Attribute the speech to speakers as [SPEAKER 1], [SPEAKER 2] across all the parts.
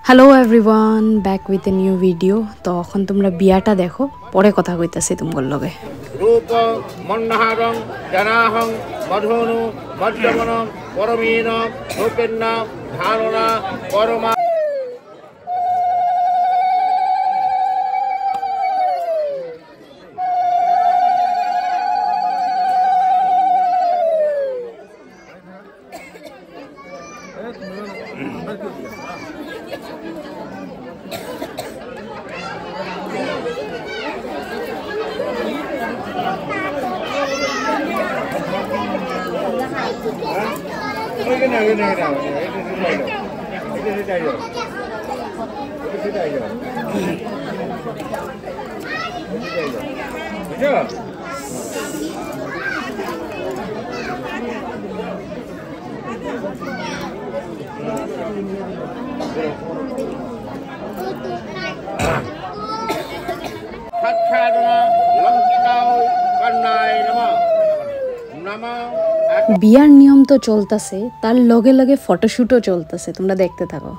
[SPEAKER 1] Hello everyone, back with a new video. তো এখন তোমরা বিয়াটা দেখো, পরে কথা কইতাছি তোমার লগে।
[SPEAKER 2] রূপ মন্নাহারং জনাহং মধুনু মধ্যমন পরমীন রূপেন্ন ধারণা পরমা
[SPEAKER 1] বিয়ার নিয়ম তো চলতেছে, তার লগে লগে ফটোশুটও চলতেছে, তোমরা দেখতে থাকো।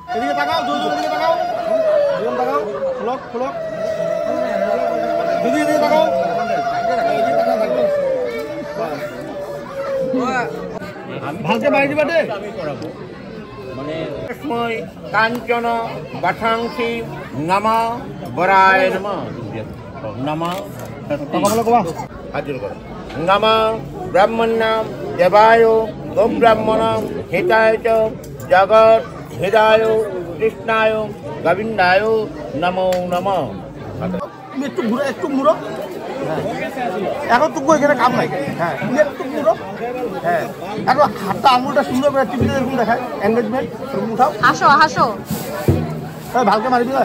[SPEAKER 2] কাঞ্চন বাঠাংসি নম বরায় নম নম নম ব্রহ্মণ্যম দেবায় গোব্রাহ্মণ হিতায় চ জগৎ হৃদায় কৃষ্ণায় গোবিন্দায় নমো নমঃ।
[SPEAKER 3] তুমি একটু ঘুরো, একটু ঘুরো। এখন তুমি এখানে কাম নাই। হ্যাঁ, তুমি একটু ঘুরো। হ্যাঁ, এখন হাতটা আঙুলটা সুন্দর করে টিপিতে এরকম দেখায় এঙ্গেজমেন্ট। তুমি উঠাও,
[SPEAKER 1] হাসো হাসো,
[SPEAKER 3] ভালকে মারিবি না।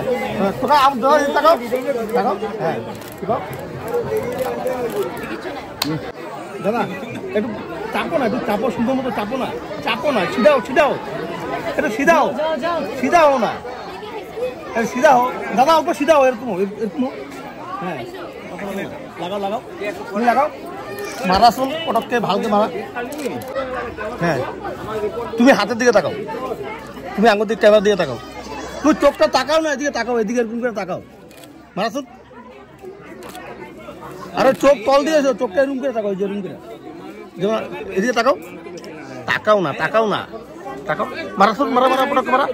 [SPEAKER 3] তোকে আম ধর, তাকাও তাকাও। হ্যাঁ, ঠিক আছে দাদা, একটু চাপো না, একটু চাপো, সুন্দর মতো চাপো না, চাপো না, সিধাও সিধাও, একটু সিধাও সিধাও না, সিধাও দাদা, অল্প সিধাও, এরকম এরকম। হ্যাঁ, লাগাও লাগাও, তুমি লাগাও, মারা শোন পটককে, ভালকে মারা। হ্যাঁ, তুমি হাতের দিকে তাকাও, তুমি আঙুল দিকে ক্যামেরার দিকে তাকাও, তুমি চোখটা তাকাও না, এদিকে তাকাও, এদিকে এরকম করে তাকাও, মারা শোন। আরে চোখ তল দিয়েছো, চোখটা এরকম করে তাকাও, এরকম করে, যেমন এদিকে তাকাও, তাকাও না, তাকাও না, তাকাও, মারা শোন, মারা মারা পটক মারা,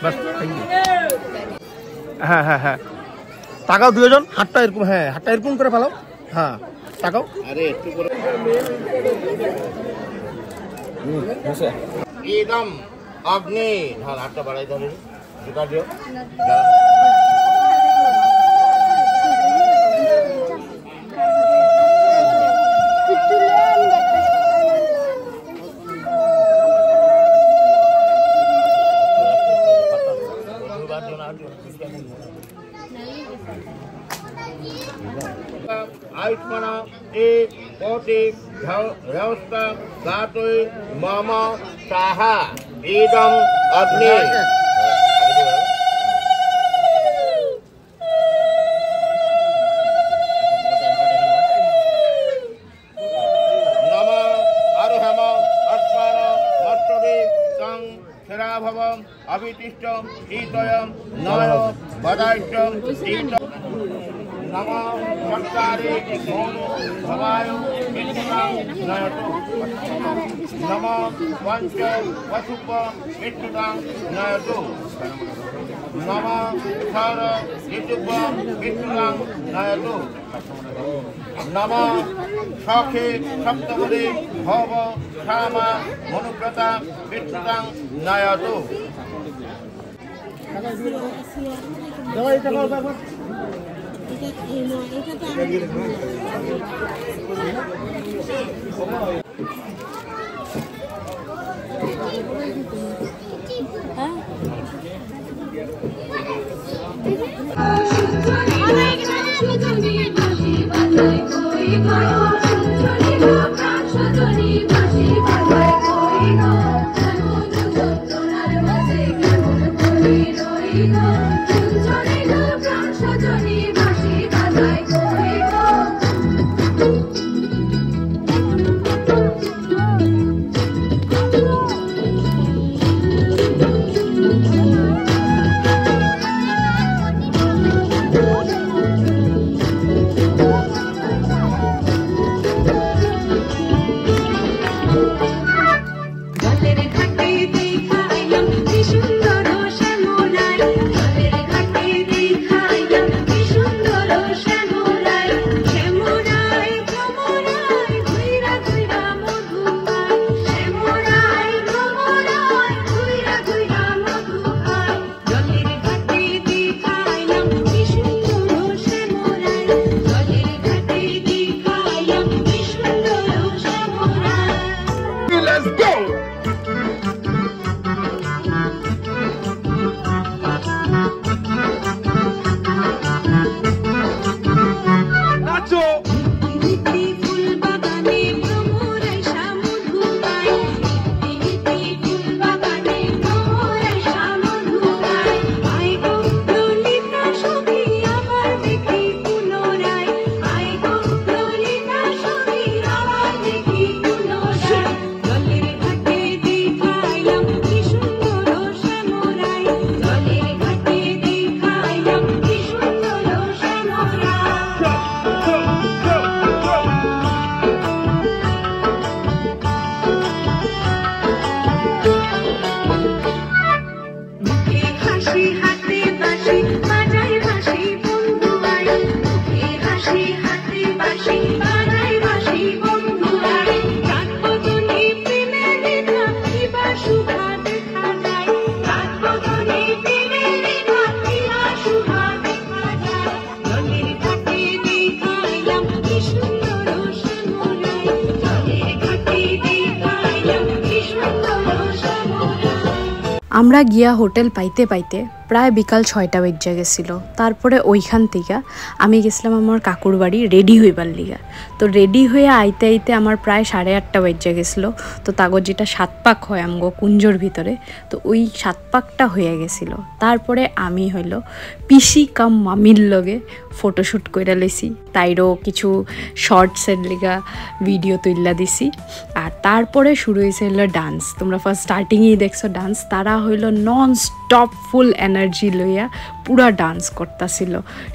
[SPEAKER 3] বাস। হ্যাঁ হ্যাঁ হ্যাঁ, তাকাও দুজন, হাতটা এরকম, হ্যাঁ হাতটা এরকম করে ফেলাও, হ্যাঁ তাকাও।
[SPEAKER 2] আরে একটু করে একদম অগ্নি ঢাল, হাতটা বাড়াই ধরে ঢুকা দিও। आयुष्मान ए कोटि व्यवस्था गातुई मम साहा इदम अग्नि नम अरहम अस्मान भव अभितिष्ठं शीतयं नय वदाष्टं शीतं नमः चत्वारि मोनो भवाय विष्णुं नयतु नमः पंच वसुप विष्णुं नयतु नमः क्षर ऋतुप विष्णुं नयतु नमः सखे सप्तपदे भव क्षमा मनुव्रता विष्णुं नयतु
[SPEAKER 1] আমরা গিয়া হোটেল পাইতে পাইতে প্রায় বিকাল ৬টা বেজে গেছিল। তারপরে ওইখান থেকে আমি গেছিলাম আমার কাকুর বাড়ি রেডি হইবার লিগা। তো রেডি হয়ে আইতে আইতে আমার প্রায় 8:30 বেজে গেছিলো। তো তাগর যেটা 7 পাক হয় আমগো কুঞ্জর ভিতরে, তো ওই 7 পাকটা হয়ে গেছিল। তারপরে আমি হইলো পিসি কাম মামির লগে ফটোশ্যুট কইরা লইছি, তাইরও কিছু শর্টসের লিগা ভিডিও তুইলা দিছি। আর তারপরে শুরু হয়েছে হইলো ডান্স। তোমরা ফার্স্ট স্টার্টিংয়েই দেখছো ডান্স। তারা হইলো নন স্টপ ফুল এনার্জি লইয়া পুরা ডান্স করতেছিল,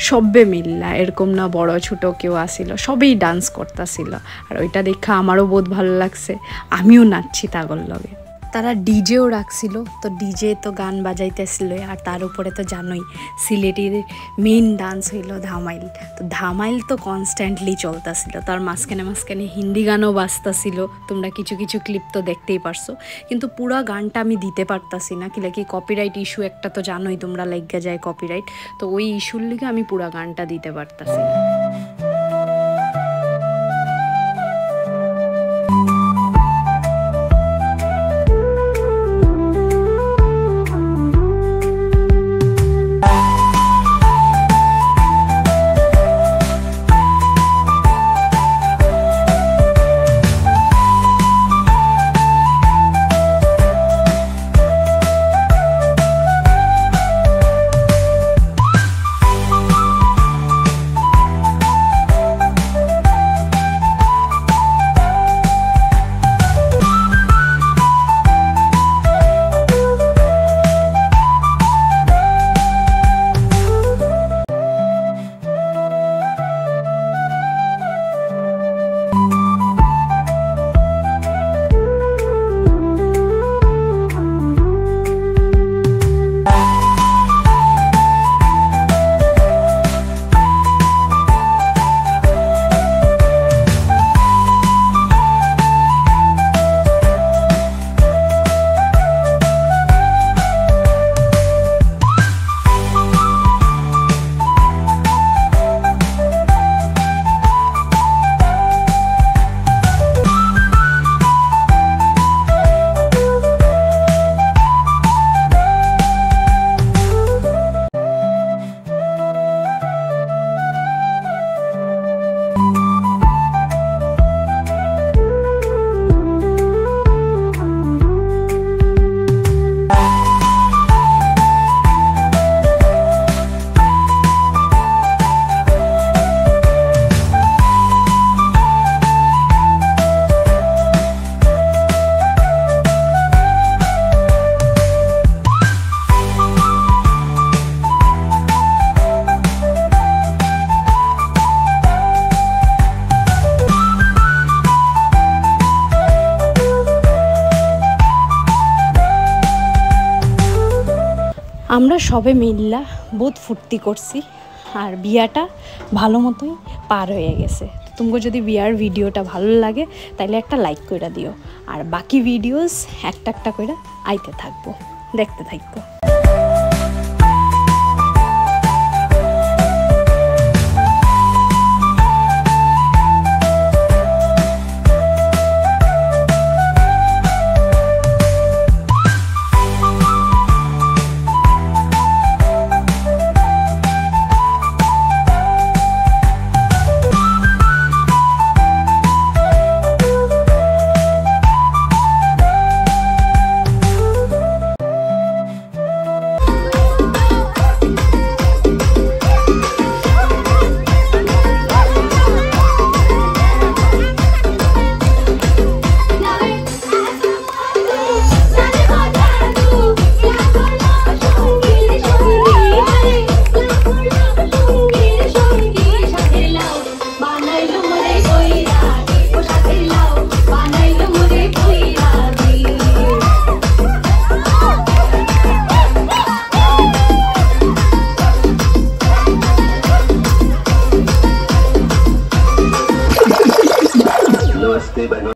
[SPEAKER 1] সবে মিল্লা, এরকম না বড় ছোট কেউ আসিল, সবেই ডান্স করতেছিল। আর ওইটা দেখা আমারও বহুত ভালো লাগছে, আমিও নাচছি তাগর লগে। তারা ডিজেও রাখছিল, তো ডিজে তো গান বাজাইতেছিল। আর তার উপরে তো জানোই সিলেটের মেইন ডান্স হইল ধামাইল। তো ধামাইল তো কনস্ট্যান্টলি চলতেছিল, তার মাঝখানে মাঝখানে হিন্দি গানও বাজতেছিল। তোমরা কিছু কিছু ক্লিপ তো দেখতেই পারছো, কিন্তু পুরা গানটা আমি দিতে পারতাছি না, কি কপিরাইট ইস্যু একটা তো জানোই তোমরা, লাগিয়া যায় কপিরাইট। তো ওই ইস্যুর লিগে আমি পুরা গানটা দিতে পারতাছি না। আমরা সবে মিল্লা বহুত ফুর্তি করছি আর বিয়াটা ভালো মতোই পার হয়ে গেছে। তো তোমাকে যদি বিয়ার ভিডিওটা ভালো লাগে তাহলে একটা লাইক করে দিও, আর বাকি ভিডিওস একটা একটা করে আইতে থাকবো, দেখতে থাকবো।